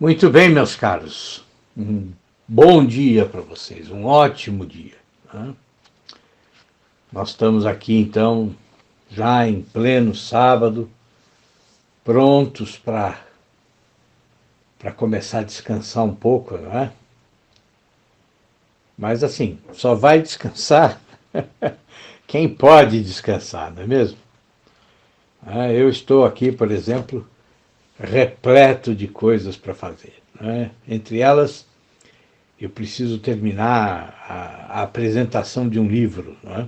Muito bem, meus caros. Bom dia para vocês, um ótimo dia, né? Nós estamos aqui, então, já em pleno sábado, prontos para começar a descansar um pouco, não é? Mas, assim, só vai descansar quem pode descansar, não é mesmo? Eu estou aqui, por exemplo, repleto de coisas para fazer, não é? Entre elas, eu preciso terminar a apresentação de um livro, não é?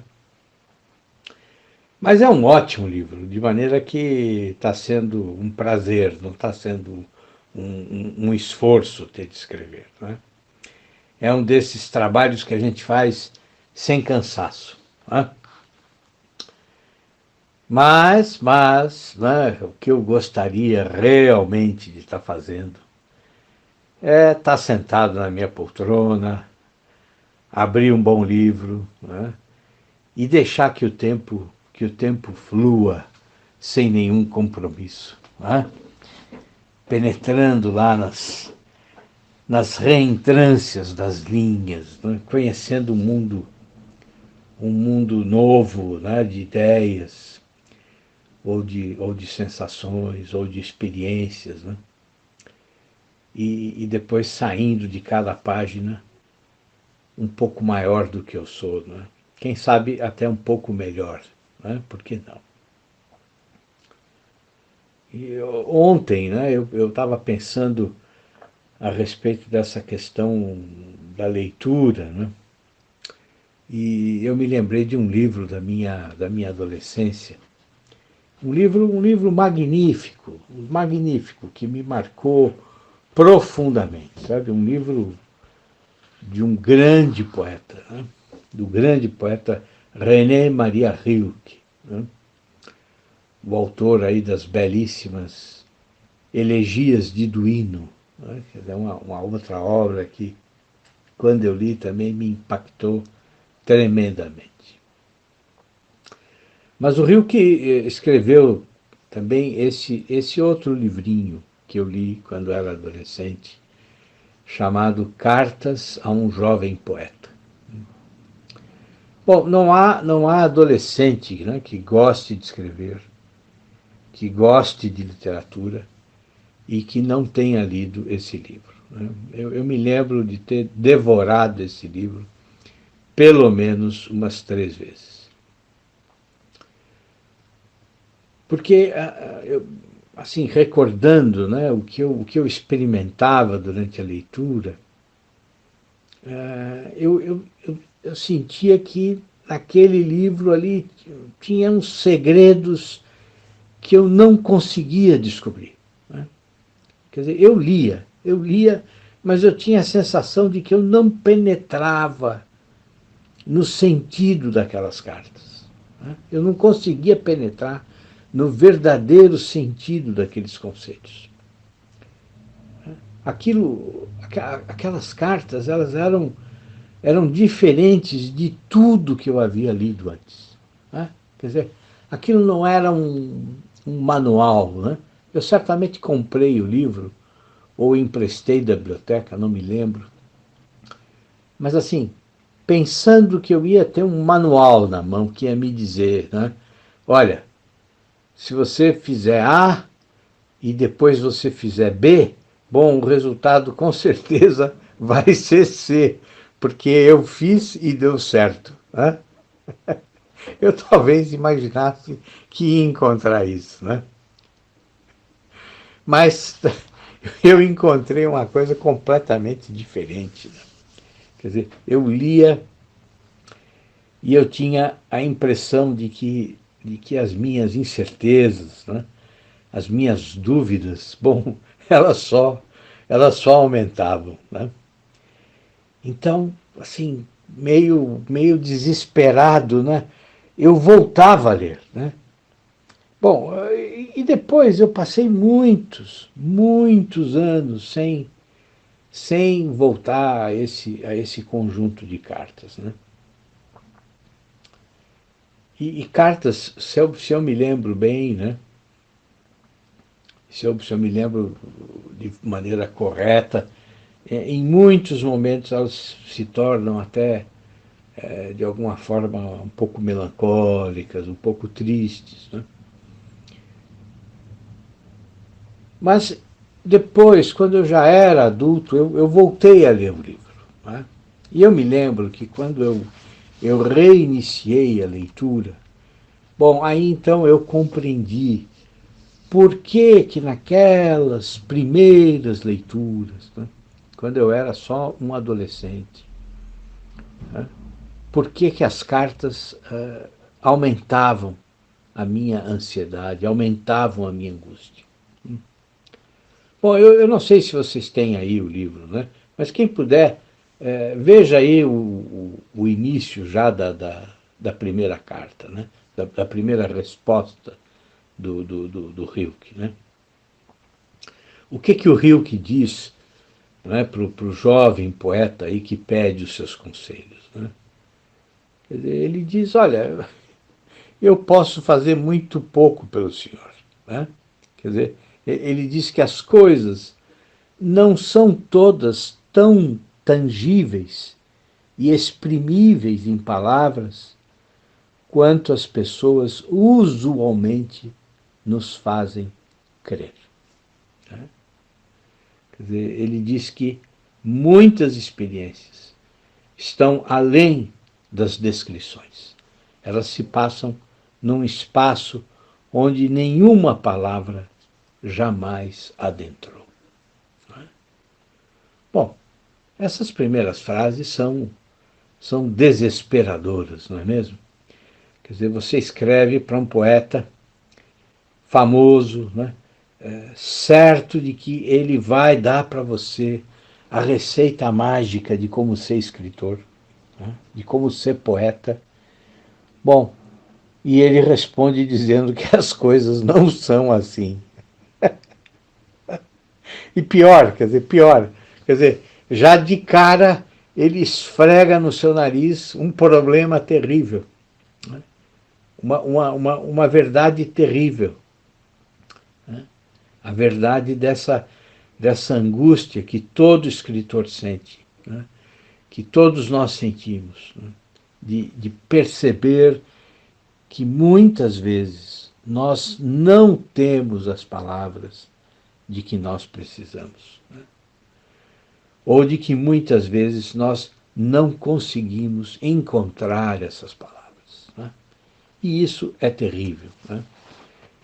Mas é um ótimo livro, de maneira que está sendo um prazer, não está sendo um esforço ter de escrever. Né? É um desses trabalhos que a gente faz sem cansaço. Né? Mas né, o que eu gostaria realmente de estar fazendo é estar sentado na minha poltrona, abrir um bom livro, né, e deixar que o tempo flua sem nenhum compromisso. Né? Penetrando lá nas reentrâncias das linhas, né? Conhecendo um mundo novo, né? De ideias, ou de sensações, ou de experiências, né? E depois saindo de cada página um pouco maior do que eu sou, né? Quem sabe até um pouco melhor, né? Por que não? Ontem, né, eu estava pensando a respeito dessa questão da leitura, né? E eu me lembrei de um livro da minha adolescência, um livro magnífico, que me marcou profundamente, sabe? Um livro de um grande poeta, né? Do grande poeta René Maria Rilke, né? O autor aí das belíssimas Elegias de Duino, né? É uma outra obra que, quando eu li, também me impactou tremendamente. Mas o Rilke escreveu também esse outro livrinho que eu li quando era adolescente, chamado Cartas a um Jovem Poeta. Bom, não há adolescente, né, que goste de escrever, que goste de literatura e que não tenha lido esse livro. Né? Eu me lembro de ter devorado esse livro pelo menos umas 3 vezes. Porque, assim, recordando, né, o que eu experimentava durante a leitura, eu sentia que naquele livro ali tinha uns segredos que eu não conseguia descobrir. Né? Quer dizer, eu lia, mas eu tinha a sensação de que eu não penetrava no sentido daquelas cartas. Né? Eu não conseguia penetrar no verdadeiro sentido daqueles conceitos. Aquelas cartas, elas eram diferentes de tudo que eu havia lido antes. Né? Quer dizer, aquilo não era um manual. Né? Eu certamente comprei o livro, ou emprestei da biblioteca, não me lembro. Mas, assim, pensando que eu ia ter um manual na mão que ia me dizer, né? Olha, se você fizer A e depois você fizer B, bom, o resultado com certeza vai ser C, porque eu fiz e deu certo. Né? Eu talvez imaginasse que ia encontrar isso, né? Mas eu encontrei uma coisa completamente diferente. Né? Quer dizer, eu lia e eu tinha a impressão de que as minhas incertezas, né, as minhas dúvidas, bom, elas só aumentavam. Né? Então, assim, meio desesperado, né, eu voltava a ler. Né? Bom, e depois eu passei muitos anos sem voltar a esse conjunto de cartas. Né? E cartas, se eu me lembro bem, né? Se eu me lembro de maneira correta. Em muitos momentos elas se tornam até, de alguma forma, um pouco melancólicas, um pouco tristes, né? Mas depois, quando eu já era adulto, eu voltei a ler o livro, né? E eu me lembro que quando eu reiniciei a leitura, bom, aí então eu compreendi por que que naquelas primeiras leituras, né, quando eu era só um adolescente, né, por que que as cartas aumentavam a minha ansiedade, aumentavam a minha angústia. Bom, eu não sei se vocês têm aí o livro, né? Mas quem puder, veja aí o início já da primeira carta, né? Da primeira resposta do Rilke, né? O que o Rilke diz, né, para o jovem poeta aí que pede os seus conselhos, né? Ele diz, olha, eu posso fazer muito pouco pelo senhor, né? Quer dizer, ele diz que as coisas não são todas tão tangíveis e exprimíveis em palavras quanto as pessoas usualmente nos fazem crer. Quer dizer, ele diz que muitas experiências estão além das descrições. Elas se passam num espaço onde nenhuma palavra jamais adentrou. Bom, essas primeiras frases são desesperadoras, não é mesmo? Quer dizer, você escreve para um poeta famoso, né, certo de que ele vai dar para você a receita mágica de como ser escritor, né, de como ser poeta. Bom, e ele responde dizendo que as coisas não são assim. E pior, quer dizer, já de cara ele esfrega no seu nariz um problema terrível, né? Uma verdade terrível, né? A verdade dessa angústia que todo escritor sente, né? Que todos nós sentimos, né? De perceber que muitas vezes nós não temos as palavras de que nós precisamos, né? Ou de que muitas vezes nós não conseguimos encontrar essas palavras, né? E isso é terrível, né?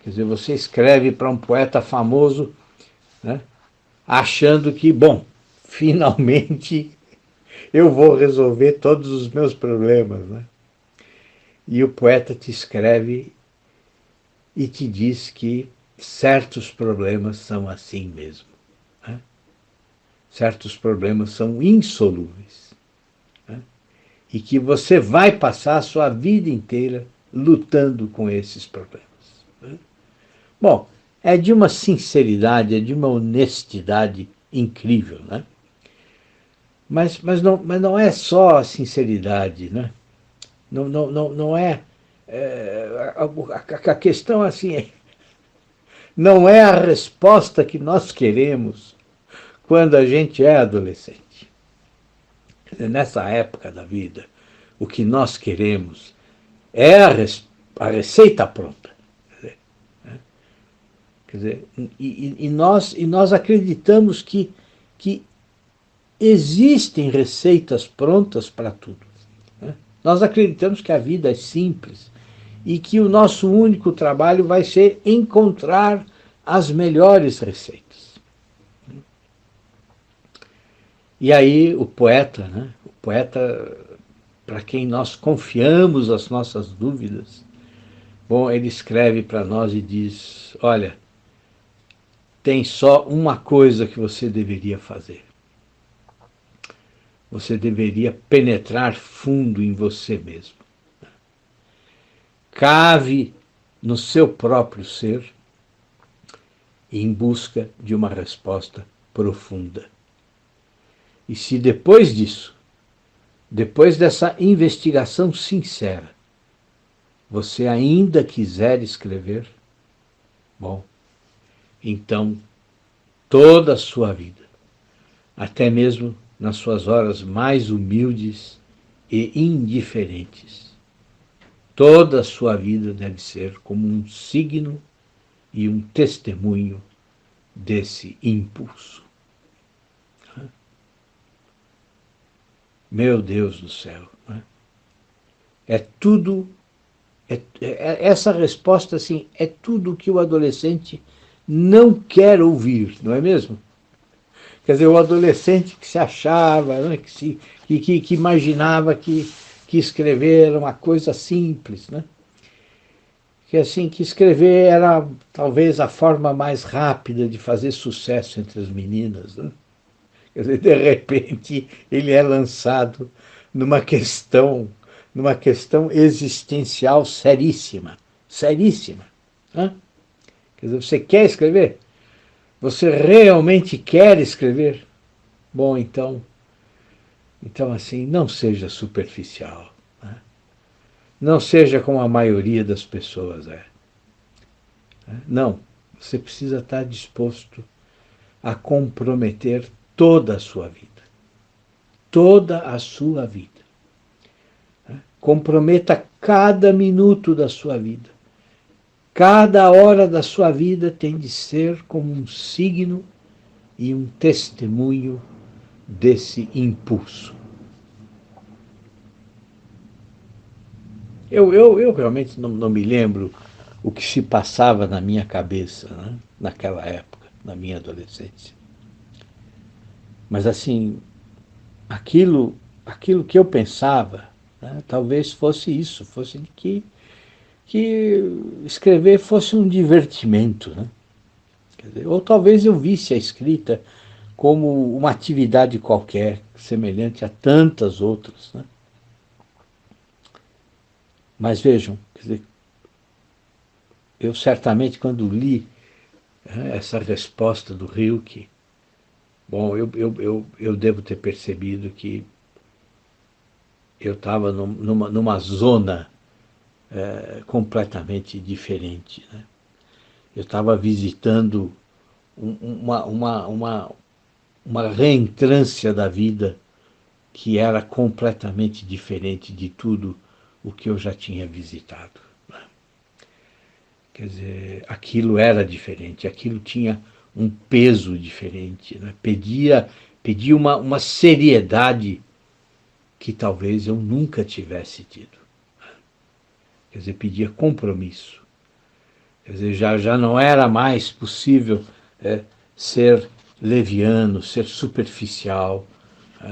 Quer dizer, você escreve para um poeta famoso, né, achando que, bom, finalmente eu vou resolver todos os meus problemas, né? E o poeta te escreve e te diz que certos problemas são assim mesmo, né? Certos problemas são insolúveis, né? E que você vai passar a sua vida inteira lutando com esses problemas, né? Bom, é de uma sinceridade, é de uma honestidade incrível, né? Mas não é só a sinceridade, né? Não é, a questão assim, não é a resposta que nós queremos quando a gente é adolescente. Nessa época da vida, o que nós queremos é a receita pronta. Quer dizer, nós acreditamos que existem receitas prontas para tudo, né? Nós acreditamos que a vida é simples e que o nosso único trabalho vai ser encontrar as melhores receitas. E aí o poeta, né? O poeta para quem nós confiamos as nossas dúvidas, bom, ele escreve para nós e diz, olha, tem só uma coisa que você deveria fazer. Você deveria penetrar fundo em você mesmo. Cave no seu próprio ser em busca de uma resposta profunda. E se depois disso, depois dessa investigação sincera, você ainda quiser escrever, bom, então toda a sua vida, até mesmo nas suas horas mais humildes e indiferentes. Toda a sua vida deve ser como um signo e um testemunho desse impulso. Meu Deus do céu. É tudo, essa resposta assim, é tudo que o adolescente não quer ouvir, não é mesmo? Quer dizer, o adolescente que se achava, né, que imaginava que escrever era uma coisa simples, né? Que assim, que escrever era talvez a forma mais rápida de fazer sucesso entre as meninas, né? Quer dizer, de repente ele é lançado numa questão, numa questão existencial seríssima, seríssima, né? Quer dizer, você quer escrever? Você realmente quer escrever? Bom, então assim, não seja superficial, né? Não seja como a maioria das pessoas é. Não, você precisa estar disposto a comprometer toda a sua vida. Toda a sua vida. Comprometa cada minuto da sua vida. Cada hora da sua vida tem de ser como um signo e um testemunho desse impulso. Eu realmente não me lembro o que se passava na minha cabeça, né, naquela época, na minha adolescência. Mas assim, aquilo que eu pensava, né, talvez fosse isso, fosse de que escrever fosse um divertimento, né? Quer dizer, ou talvez eu visse a escrita como uma atividade qualquer, semelhante a tantas outras, né? Mas vejam, quer dizer, eu certamente quando li, né, essa resposta do Rilke, bom, eu devo ter percebido que eu estava numa zona completamente diferente, né? Eu estava visitando uma reentrância da vida que era completamente diferente de tudo o que eu já tinha visitado. Quer dizer, aquilo era diferente, aquilo tinha um peso diferente, né? Pedia uma seriedade que talvez eu nunca tivesse tido. Quer dizer, pedia compromisso. Quer dizer, já não era mais possível ser leviano, ser superficial,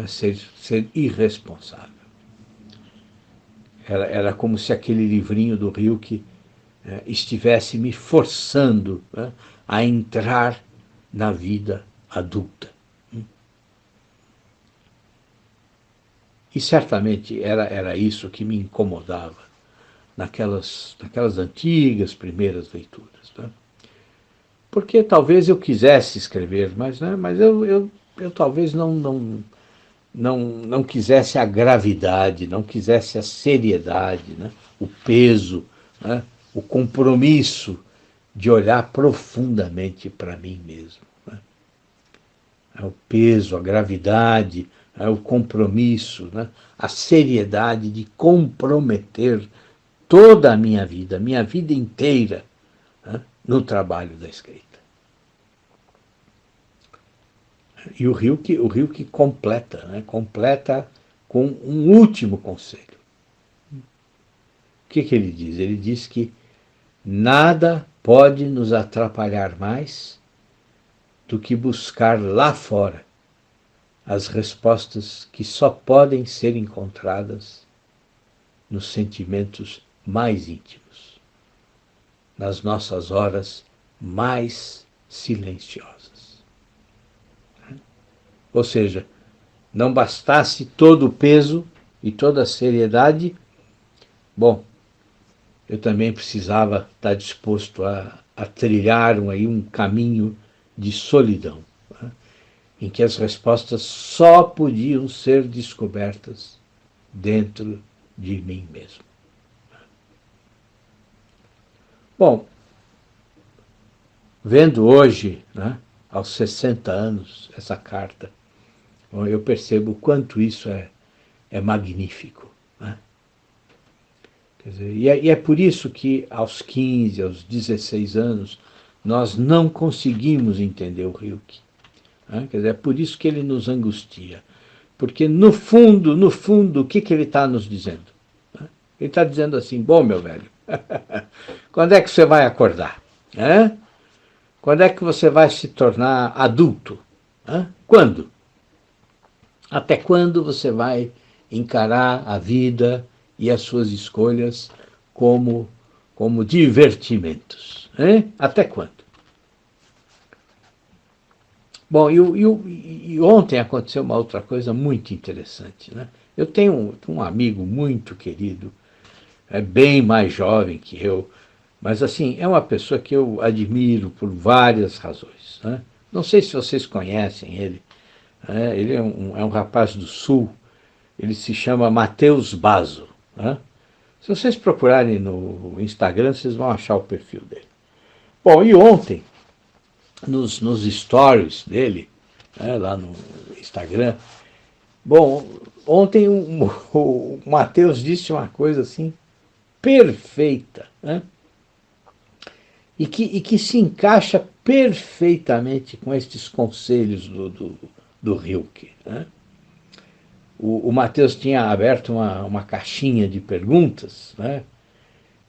ser irresponsável. Era como se aquele livrinho do Rilke estivesse me forçando, né, a entrar na vida adulta. E certamente era isso que me incomodava naquelas antigas primeiras leituras. Né? Porque talvez eu quisesse escrever, mas eu talvez não quisesse a gravidade, não quisesse a seriedade, né? O peso, né? O compromisso de olhar profundamente para mim mesmo. Né? O peso, a gravidade, o compromisso, né? A seriedade de comprometer toda a minha vida inteira, né? No trabalho da escrita. E o Rilke completa, né? Completa com um último conselho. O que ele diz? Ele diz que nada pode nos atrapalhar mais do que buscar lá fora as respostas que só podem ser encontradas nos sentimentos mais íntimos, nas nossas horas mais silenciosas. Ou seja, não bastasse todo o peso e toda a seriedade, bom, eu também precisava estar disposto a trilhar um caminho de solidão, né, em que as respostas só podiam ser descobertas dentro de mim mesmo. Bom, vendo hoje, né, aos 60 anos, essa carta, eu percebo o quanto isso é magnífico. Né? Quer dizer, e é por isso que aos 15, aos 16 anos, nós não conseguimos entender o Rilke. Né? Quer dizer, é por isso que ele nos angustia. Porque no fundo, o que ele está nos dizendo? Né? Ele está dizendo assim, bom, meu velho, quando é que você vai acordar? Né? Quando é que você vai se tornar adulto? Né? Quando? Até quando você vai encarar a vida e as suas escolhas como divertimentos? Né? Até quando? Bom, e ontem aconteceu uma outra coisa muito interessante. Né? Eu tenho um amigo muito querido, é bem mais jovem que eu, mas assim, é uma pessoa que eu admiro por várias razões. Né? Não sei se vocês conhecem ele. Né? Ele é um rapaz do Sul, ele se chama Matheus Basso. Né? Se vocês procurarem no Instagram, vocês vão achar o perfil dele. Bom, e ontem, nos stories dele, né, lá no Instagram, bom, ontem o Matheus disse uma coisa assim perfeita, né? E que se encaixa perfeitamente com estes conselhos do Rilke. Né? O Matheus tinha aberto uma caixinha de perguntas, né?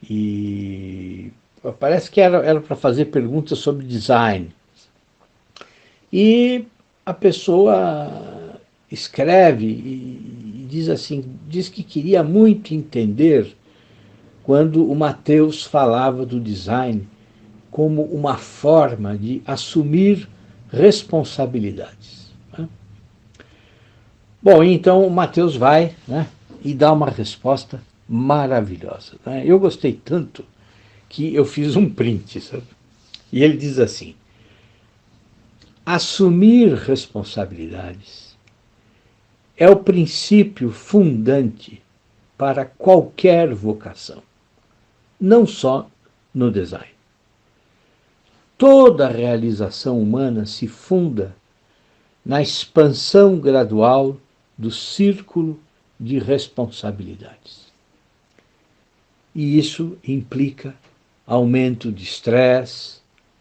E parece que era para fazer perguntas sobre design. E a pessoa escreve e diz assim, diz que queria muito entender quando o Matheus falava do design como uma forma de assumir responsabilidades. Né? Bom, então o Matheus vai, né, e dá uma resposta maravilhosa. Né? Eu gostei tanto que eu fiz um print, sabe? E ele diz assim, assumir responsabilidades é o princípio fundante para qualquer vocação, não só no design. Toda realização humana se funda na expansão gradual do círculo de responsabilidades. E isso implica aumento de estresse,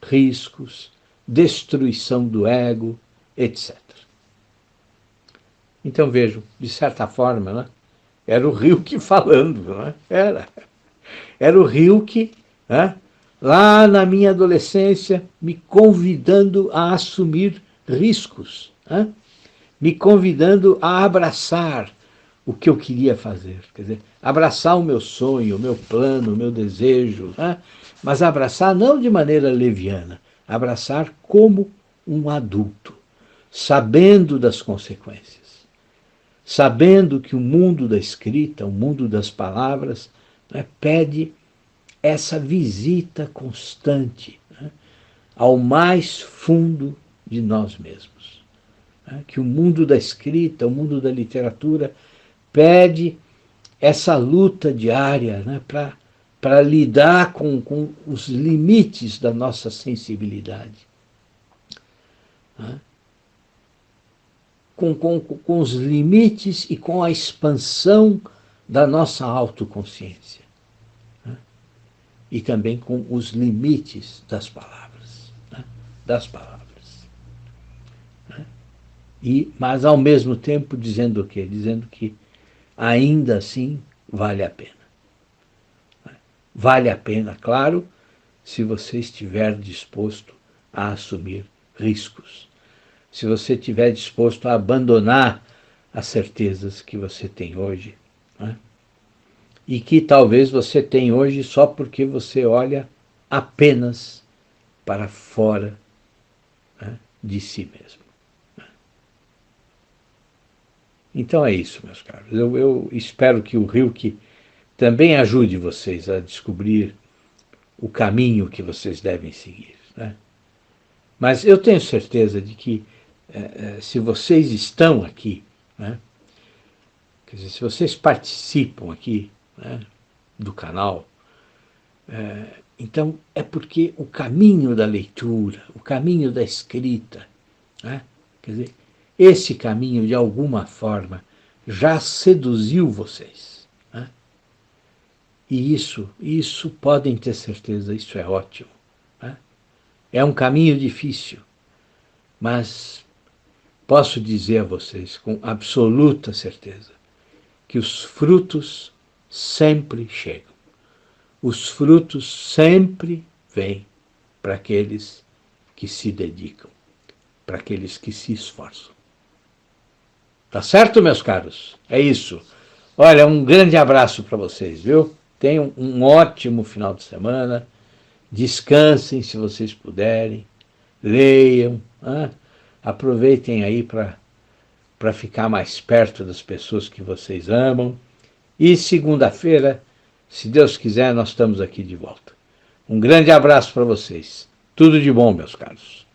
riscos, destruição do ego, etc. Então vejam, de certa forma, né, era o Rilke falando, né? Era o Rilke, né, lá na minha adolescência, me convidando a assumir riscos, né? Me convidando a abraçar o que eu queria fazer, quer dizer, abraçar o meu sonho, o meu plano, o meu desejo, né? Mas abraçar não de maneira leviana, abraçar como um adulto, sabendo das consequências, sabendo que o mundo da escrita, o mundo das palavras, né, pede essa visita constante, né, ao mais fundo de nós mesmos. Né, que o mundo da escrita, o mundo da literatura, pede essa luta diária, né, para lidar com os limites da nossa sensibilidade. Né, com os limites e com a expansão da nossa autoconsciência. Né, e também com os limites das palavras. Né, das palavras. Né, mas, ao mesmo tempo, dizendo o quê? Dizendo que ainda assim vale a pena. Vale a pena, claro, se você estiver disposto a assumir riscos. Se você estiver disposto a abandonar as certezas que você tem hoje. Né? E que talvez você tem hoje só porque você olha apenas para fora, né, de si mesmo. Então é isso, meus caros. Eu espero que o Rilke também ajude vocês a descobrir o caminho que vocês devem seguir. Né? Mas eu tenho certeza de que se vocês estão aqui, né, quer dizer, se vocês participam aqui, né, do canal, Então, é porque o caminho da leitura, o caminho da escrita, né? Quer dizer, esse caminho, de alguma forma, já seduziu vocês. Né? E isso podem ter certeza, isso é ótimo. Né? É um caminho difícil, mas posso dizer a vocês com absoluta certeza que os frutos sempre chegam. Os frutos sempre vêm para aqueles que se dedicam, para aqueles que se esforçam. Tá certo, meus caros? É isso. Olha, um grande abraço para vocês, viu? Tenham um ótimo final de semana. Descansem se vocês puderem. Leiam. Né? Aproveitem aí para ficar mais perto das pessoas que vocês amam. E segunda-feira, se Deus quiser, nós estamos aqui de volta. Um grande abraço para vocês. Tudo de bom, meus caros.